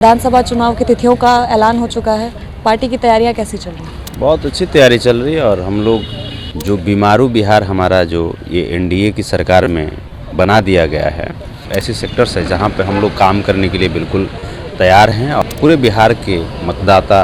विधानसभा चुनाव की तिथियों का ऐलान हो चुका है। पार्टी की तैयारियां कैसी चल रही हैं? बहुत अच्छी तैयारी चल रही है और हम लोग जो बीमारू बिहार हमारा जो ये एनडीए की सरकार में बना दिया गया है, ऐसे सेक्टर्स है जहाँ पे हम लोग काम करने के लिए बिल्कुल तैयार हैं और पूरे बिहार के मतदाता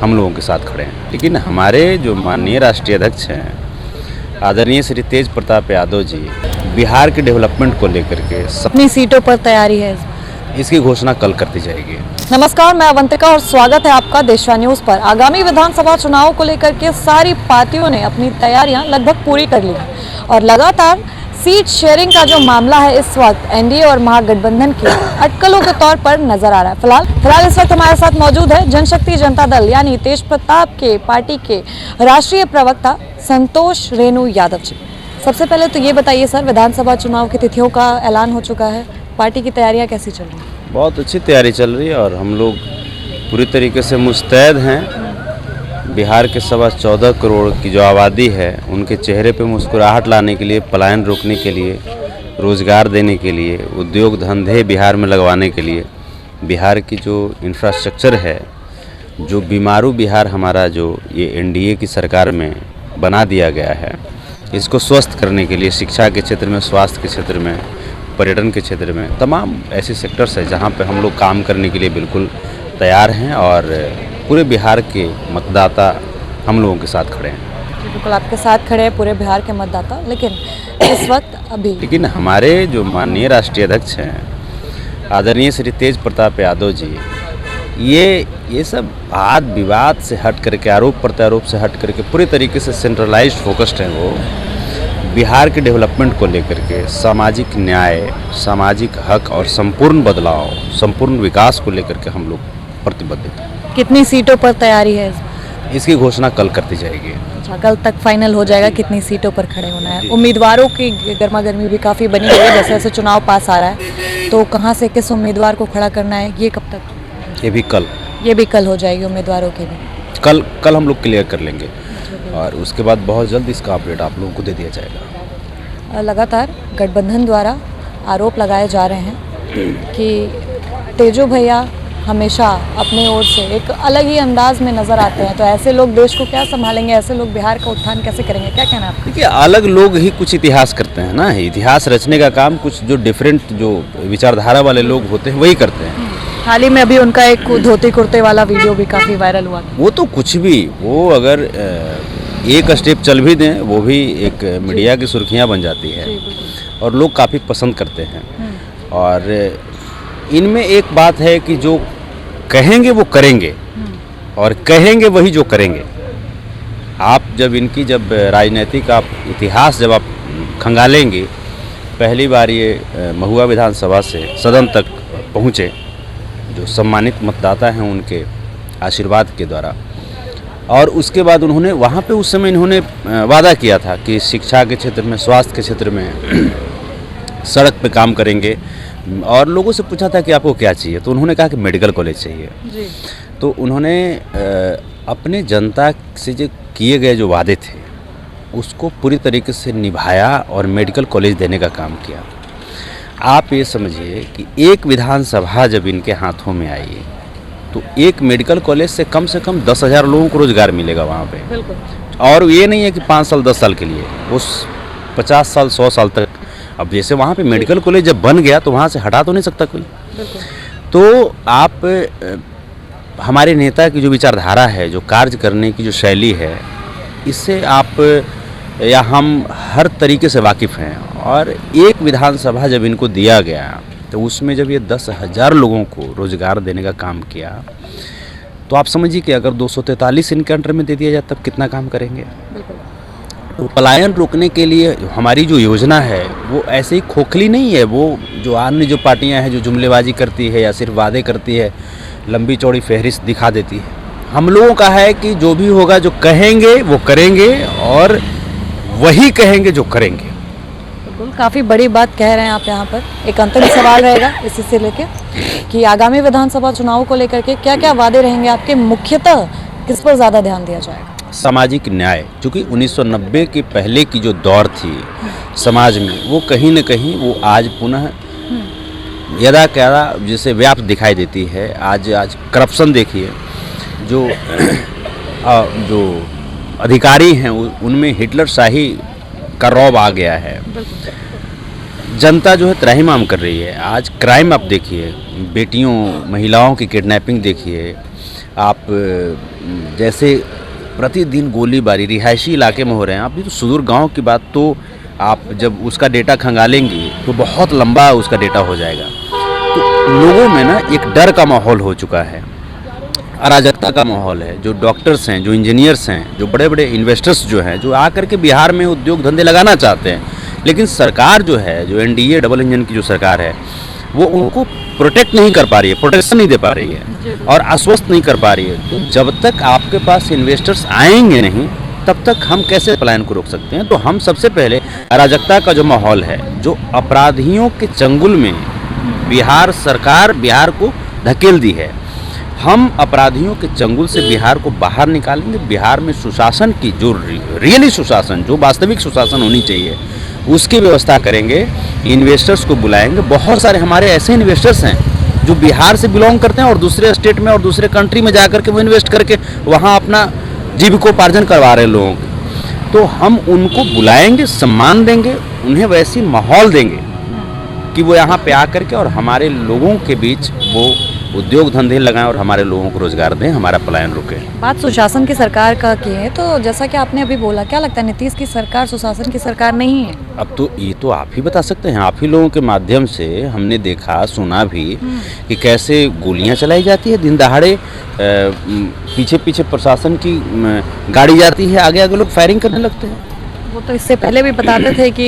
हम लोगों के साथ खड़े हैं। लेकिन हमारे जो माननीय राष्ट्रीय अध्यक्ष हैं आदरणीय श्री तेज प्रताप यादव जी बिहार के डेवलपमेंट को लेकर के अपनी सीटों पर तैयारी है। इसकी घोषणा कल कर दी जाएगी। नमस्कार, मैं अवंतिका और स्वागत है आपका देशवा न्यूज पर। आगामी विधानसभा चुनाव को लेकर के सारी पार्टियों ने अपनी तैयारियां लगभग पूरी कर ली है और लगातार सीट शेयरिंग का जो मामला है इस वक्त एनडीए और महागठबंधन की अटकलों के तौर पर नजर आ रहा है। फिलहाल इस वक्त हमारे साथ मौजूद है जनशक्ति जनता दल यानी तेज प्रताप के पार्टी के राष्ट्रीय प्रवक्ता संतोष रेणु यादव जी। सबसे पहले तो ये बताइए सर, विधानसभा चुनाव की तिथियों का ऐलान हो चुका है, पार्टी की तैयारियां कैसी चल रही हैं? बहुत अच्छी तैयारी चल रही है और हम लोग पूरी तरीके से मुस्तैद हैं। बिहार के 14.25 करोड़ की जो आबादी है उनके चेहरे पे मुस्कुराहट लाने के लिए, पलायन रोकने के लिए, रोज़गार देने के लिए, उद्योग धंधे बिहार में लगवाने के लिए, बिहार की जो इंफ्रास्ट्रक्चर है, जो बीमारू बिहार हमारा जो ये एनडीए की सरकार में बना दिया गया है, इसको स्वस्थ करने के लिए शिक्षा के क्षेत्र में, स्वास्थ्य के क्षेत्र में, पर्यटन के क्षेत्र में तमाम ऐसे सेक्टर्स है जहाँ पे हम लोग काम करने के लिए बिल्कुल तैयार हैं और पूरे बिहार के मतदाता हम लोगों के साथ खड़े हैं। बिल्कुल आपके साथ खड़े हैं पूरे बिहार के मतदाता, लेकिन इस वक्त लेकिन हमारे जो माननीय राष्ट्रीय अध्यक्ष हैं आदरणीय श्री तेज प्रताप यादव जी ये सब वाद विवाद से हट करके, आरोप प्रत्यारोप से हट करके पूरी तरीके से सेंट्रलाइज्ड फोकस्ड हैं। वो बिहार के डेवलपमेंट को लेकर के, सामाजिक न्याय, सामाजिक हक और संपूर्ण बदलाव, संपूर्ण विकास को लेकर के हम लोग प्रतिबद्ध हैं। कितनी सीटों पर तैयारी है? इसकी घोषणा कल कर दी जाएगी। अच्छा, कल तक फाइनल हो जाएगा कितनी सीटों पर खड़े होना है? उम्मीदवारों की गर्मा गर्मी भी काफ़ी बनी हुई है, जैसे जैसे चुनाव पास आ रहा है, तो कहाँ से किस उम्मीदवार को खड़ा करना है ये कब तक? ये भी कल हो जाएगी उम्मीदवारों की भी। कल हम लोग क्लियर कर लेंगे और उसके बाद बहुत जल्द इसका अपडेट आप लोगों को दे दिया जाएगा। लगातार गठबंधन द्वारा आरोप लगाए जा रहे हैं कि तेजो भैया हमेशा अपने ओर से एक अलग ही अंदाज में नज़र आते हैं, तो ऐसे लोग देश को क्या संभालेंगे, ऐसे लोग बिहार का उत्थान कैसे करेंगे, क्या कहना है आपका? देखिए, अलग लोग ही कुछ इतिहास करते हैं ना, इतिहास रचने का काम कुछ जो डिफरेंट जो विचारधारा वाले लोग होते हैं वही करते हैं। हाल ही में अभी उनका एक धोती कुर्ते वाला वीडियो भी काफ़ी वायरल हुआ। वो तो कुछ भी, वो अगर एक स्टेप चल भी दें वो भी एक मीडिया की सुर्खियाँ बन जाती है और लोग काफ़ी पसंद करते हैं। और इनमें एक बात है कि जो कहेंगे वो करेंगे और कहेंगे वही जो करेंगे। आप जब इनकी राजनीतिक आप इतिहास जब आप खंगालेंगे, पहली बार ये महुआ विधानसभा से सदन तक पहुँचे, जो सम्मानित मतदाता हैं उनके आशीर्वाद के द्वारा, और उसके बाद उन्होंने वहाँ पे उस समय इन्होंने वादा किया था कि शिक्षा के क्षेत्र में, स्वास्थ्य के क्षेत्र में, सड़क पे काम करेंगे और लोगों से पूछा था कि आपको क्या चाहिए, तो उन्होंने कहा कि मेडिकल कॉलेज चाहिए जी। तो उन्होंने अपने जनता से जो किए गए जो वादे थे उसको पूरी तरीके से निभाया और मेडिकल कॉलेज देने का काम किया। आप ये समझिए कि एक विधानसभा जब इनके हाथों में आई तो एक मेडिकल कॉलेज से कम 10,000 लोगों को रोज़गार मिलेगा वहाँ पे। बिल्कुल। और ये नहीं है कि 5 साल 10 साल के लिए, उस 50 साल 100 साल तक। अब जैसे वहाँ पे मेडिकल कॉलेज जब बन गया तो वहाँ से हटा तो नहीं सकता कोई। तो आप हमारे नेता की जो विचारधारा है, जो कार्य करने की जो शैली है, इससे आप या हम हर तरीके से वाकिफ़ हैं। और एक विधानसभा जब इनको दिया गया तो उसमें जब ये 10,000 लोगों को रोज़गार देने का काम किया, तो आप समझिए कि अगर 243 इनके अंडर में दे दिया जाए तब कितना काम करेंगे। तो पलायन रोकने के लिए हमारी जो योजना है वो ऐसे ही खोखली नहीं है। वो जो अन्य जो पार्टियां हैं जो जुमलेबाजी करती है या सिर्फ वादे करती है, लंबी चौड़ी फहरिस्त दिखा देती है, हम लोगों का है कि जो भी होगा, जो कहेंगे वो करेंगे और वही कहेंगे जो करेंगे। काफ़ी बड़ी बात कह रहे हैं आप यहाँ पर। एक अंतिम सवाल रहेगा इसी से लेके कि आगामी विधानसभा चुनाव को लेकर के क्या क्या वादे रहेंगे आपके, मुख्यतः किस पर ज़्यादा ध्यान दिया जाएगा? सामाजिक न्याय, क्योंकि 1990 के पहले की जो दौर थी समाज में, वो कहीं न कहीं वो आज पुनः यदा क्या जैसे व्याप्त दिखाई देती है। आज करप्शन देखिए, जो जो अधिकारी हैं उनमें हिटलर शाही का रौब आ गया है। जनता जो है त्राहिमाम कर रही है। आज क्राइम आप देखिए, बेटियों महिलाओं की किडनैपिंग देखिए आप, जैसे प्रतिदिन गोलीबारी रिहायशी इलाके में हो रहे हैं। आप ये तो सुदूर गांव की बात तो आप जब उसका डेटा खंगालेंगे तो बहुत लंबा उसका डेटा हो जाएगा। तो लोगों में ना एक डर का माहौल हो चुका है, अराजकता का माहौल है। जो डॉक्टर्स हैं, जो इंजीनियर्स हैं, जो बड़े बड़े इन्वेस्टर्स जो हैं, जो आकर के बिहार में उद्योग धंधे लगाना चाहते हैं, लेकिन सरकार जो है, जो एनडीए डबल इंजन की जो सरकार है, वो उनको प्रोटेक्ट नहीं कर पा रही है, प्रोटेक्शन नहीं दे पा रही है और आश्वस्त नहीं कर पा रही है। तो जब तक आपके पास इन्वेस्टर्स आएंगे नहीं, तब तक हम कैसे पलायन को रोक सकते हैं? तो हम सबसे पहले अराजकता का जो माहौल है, जो अपराधियों के चंगुल में बिहार सरकार बिहार को धकेल दी है, हम अपराधियों के चंगुल से बिहार को बाहर निकालेंगे। बिहार में सुशासन की जो रियली सुशासन, जो वास्तविक सुशासन होनी चाहिए, उसकी व्यवस्था करेंगे। इन्वेस्टर्स को बुलाएंगे। बहुत सारे हमारे ऐसे इन्वेस्टर्स हैं जो बिहार से बिलोंग करते हैं और दूसरे स्टेट में और दूसरे कंट्री में जाकर के वो इन्वेस्ट करके वहाँ अपना जीविकोपार्जन करवा रहे लोगों को। तो हम उनको बुलाएंगे, सम्मान देंगे, उन्हें वैसी माहौल देंगे कि वो यहाँ पे आकर के और हमारे लोगों के बीच वो उद्योग धंधे लगाएं और हमारे लोगों को रोजगार दें, हमारा पलायन रुके। बात सुशासन की सरकार का की है, तो जैसा कि आपने अभी बोला, क्या लगता है नीतीश की सरकार सुशासन की सरकार नहीं है? अब तो ये तो आप ही बता सकते हैं। आप ही लोगों के माध्यम से हमने देखा सुना भी कि कैसे गोलियां चलाई जाती है दिन दहाड़े, पीछे पीछे प्रशासन की गाड़ी जाती है, आगे आगे लोग फायरिंग करने लगते हैं। वो तो इससे पहले भी बताते थे कि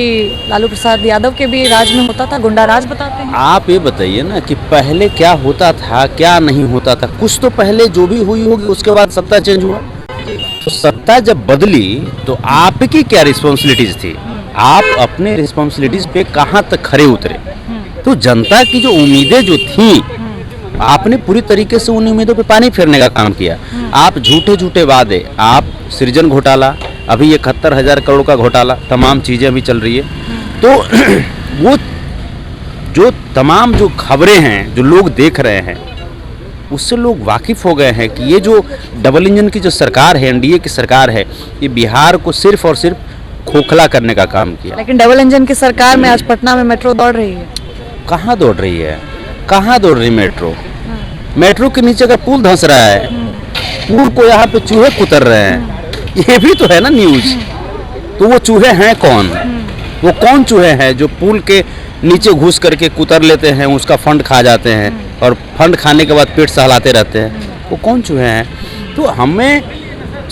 लालू प्रसाद यादव के भी राज में होता था, गुंडा राज बताते हैं। आप ये बताइए ना कि पहले क्या होता था, क्या नहीं होता था। कुछ तो पहले जो भी हुई होगी, उसके बाद सत्ता चेंज हुआ। तो सत्ता जब बदली तो आपकी क्या रिस्पॉन्सिबिलिटीज थी? आप अपने रिस्पॉन्सिबिलिटीज पे कहाँ तक खरे उतरे? तो जनता की जो उम्मीदें जो थी, आपने पूरी तरीके से उन उम्मीदों पे पानी फेरने का काम किया। आप झूठे झूठे वादे, आप सृजन घोटाला, अभी ये 71,000 करोड़ का घोटाला, तमाम चीज़ें अभी चल रही है। तो वो जो तमाम जो खबरें हैं, जो लोग देख रहे हैं, उससे लोग वाकिफ़ हो गए हैं कि ये जो डबल इंजन की जो सरकार है, एनडीए की सरकार है, ये बिहार को सिर्फ और सिर्फ खोखला करने का काम किया। लेकिन डबल इंजन की सरकार में आज पटना में मेट्रो दौड़ रही है। कहाँ दौड़ रही है? कहाँ दौड़ रही मेट्रो? मेट्रो के नीचे का पुल धंस रहा है, पुल को यहाँ पे चूहे कुतर रहे हैं। ये भी तो है ना न्यूज। तो वो चूहे हैं कौन? वो कौन चूहे हैं जो पुल के नीचे घुस करके कुतर लेते हैं, उसका फंड खा जाते हैं और फंड खाने के बाद पेट सहलाते रहते हैं? वो कौन चूहे हैं? तो हमें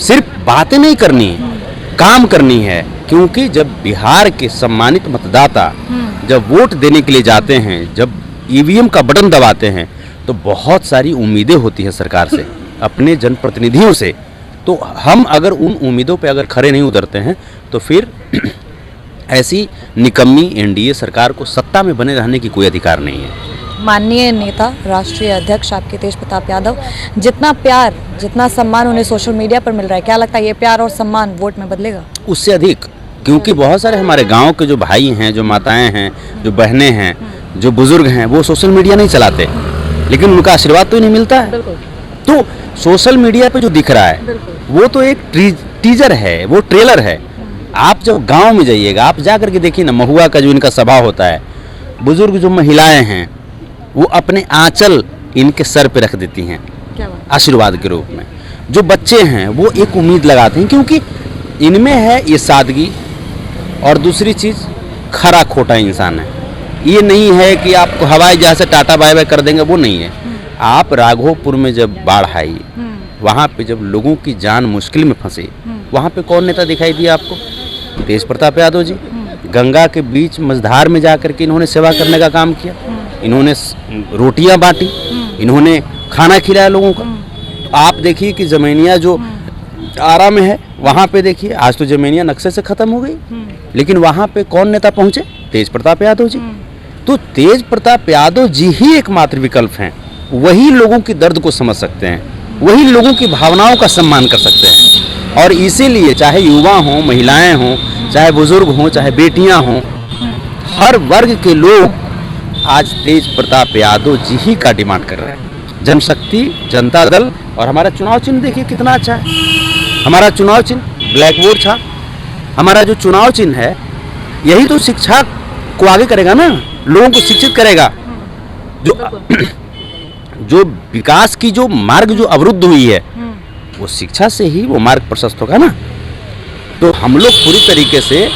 सिर्फ बातें नहीं करनी, काम करनी है। क्योंकि जब बिहार के सम्मानित मतदाता जब वोट देने के लिए जाते हैं, जब ईवीएम का बटन दबाते हैं, तो बहुत सारी उम्मीदें होती हैं सरकार से, अपने जनप्रतिनिधियों से। तो हम अगर उन उम्मीदों पे अगर खरे नहीं उतरते हैं, तो फिर ऐसी निकम्मी एनडीए सरकार को सत्ता में बने रहने की कोई अधिकार नहीं है। माननीय नेता, राष्ट्रीय अध्यक्ष आपके तेज प्रताप यादव, जितना प्यार, जितना सम्मान उन्हें सोशल मीडिया पर मिल रहा है, क्या लगता है ये प्यार और सम्मान वोट में बदलेगा? उससे अधिक, क्योंकि बहुत सारे हमारे गाँव के जो भाई हैं, जो माताएँ हैं, जो बहनें हैं, जो बुजुर्ग हैं, वो सोशल मीडिया नहीं चलाते, लेकिन उनका आशीर्वाद तो नहीं मिलता है। तो सोशल मीडिया पे जो दिख रहा है वो तो एक टीजर है, वो ट्रेलर है। आप जब गांव में जाइएगा, आप जा करके देखिए ना, महुआ का जो इनका सभा होता है, बुजुर्ग जो महिलाएं हैं वो अपने आंचल इनके सर पे रख देती हैं आशीर्वाद के रूप में। जो बच्चे हैं वो एक उम्मीद लगाते हैं, क्योंकि इनमें है ये सादगी, और दूसरी चीज़ खरा खोटा इंसान है। ये नहीं है कि आपको हवाई जहाज से टाटा बाय बाय कर देंगे, वो नहीं है। आप राघोपुर में जब बाढ़ आई, वहाँ पे जब लोगों की जान मुश्किल में फंसी, वहाँ पे कौन नेता दिखाई दिया आपको? तेज प्रताप यादव जी। गंगा के बीच मझधार में जा करके इन्होंने सेवा करने का काम किया, इन्होंने रोटियां बांटी, इन्होंने खाना खिलाया लोगों का। तो आप देखिए कि जमीनिया जो आरा में है, वहाँ पे देखिए आज तो जमीनिया नक्शे से खत्म हो गई, लेकिन वहाँ पे कौन नेता पहुँचे? तेज प्रताप यादव जी। तो तेज प्रताप यादव जी ही एकमात्र विकल्प हैं। वही लोगों की दर्द को समझ सकते हैं, वही लोगों की भावनाओं का सम्मान कर सकते हैं। और इसीलिए चाहे युवा हों, महिलाएं हों, चाहे बुजुर्ग हों, चाहे बेटियां हों, हर वर्ग के लोग आज तेज प्रताप यादव जी ही का डिमांड कर रहे हैं। जनशक्ति, जनता दल और हमारा चुनाव चिन्ह देखिए कितना अच्छा है। हमारा चुनाव चिन्ह ब्लैक बोर्ड था। हमारा जो चुनाव चिन्ह है यही तो शिक्षा को आगे करेगा ना, लोगों को शिक्षित करेगा। जो विकास की जो मार्ग जो अवरुद्ध हुई है वो शिक्षा से ही वो मार्ग प्रशस्त होगा ना। तो हम लोग पूरी तरीके से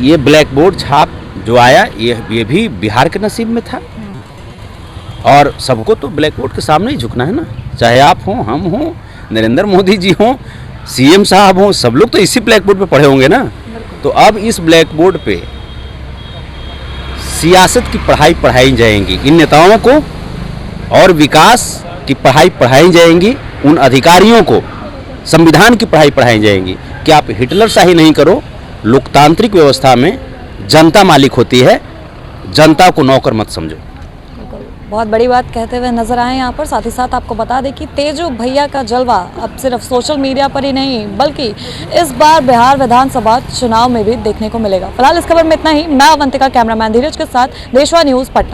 ये ब्लैक बोर्ड छाप जो आया ये भी बिहार के नसीब में था। और सबको तो ब्लैक बोर्ड के सामने ही झुकना है ना, चाहे आप हों, हम हों, नरेंद्र मोदी जी हों, सीएम साहब हों, सब लोग तो इसी ब्लैक बोर्ड पे पढ़े होंगे ना। तो अब इस ब्लैक बोर्ड पे सियासत की पढ़ाई पढ़ाई जाएंगी इन नेताओं को, और विकास की पढ़ाई पढ़ाई जाएंगी उन अधिकारियों को, संविधान की पढ़ाई पढ़ाई जाएंगी कि आप हिटलर शाही नहीं करो। लोकतांत्रिक व्यवस्था में जनता मालिक होती है, जनता को नौकर मत समझो। बहुत बड़ी बात कहते हुए नजर आए यहाँ पर। साथ ही साथ आपको बता दें कि तेजू भैया का जलवा अब सिर्फ सोशल मीडिया पर ही नहीं बल्कि इस बार बिहार विधानसभा चुनाव में भी देखने को मिलेगा। फिलहाल इस खबर में इतना ही। मैं अवंतिका, कैमरामैन धीरज के साथ देशवा न्यूज़, पटना।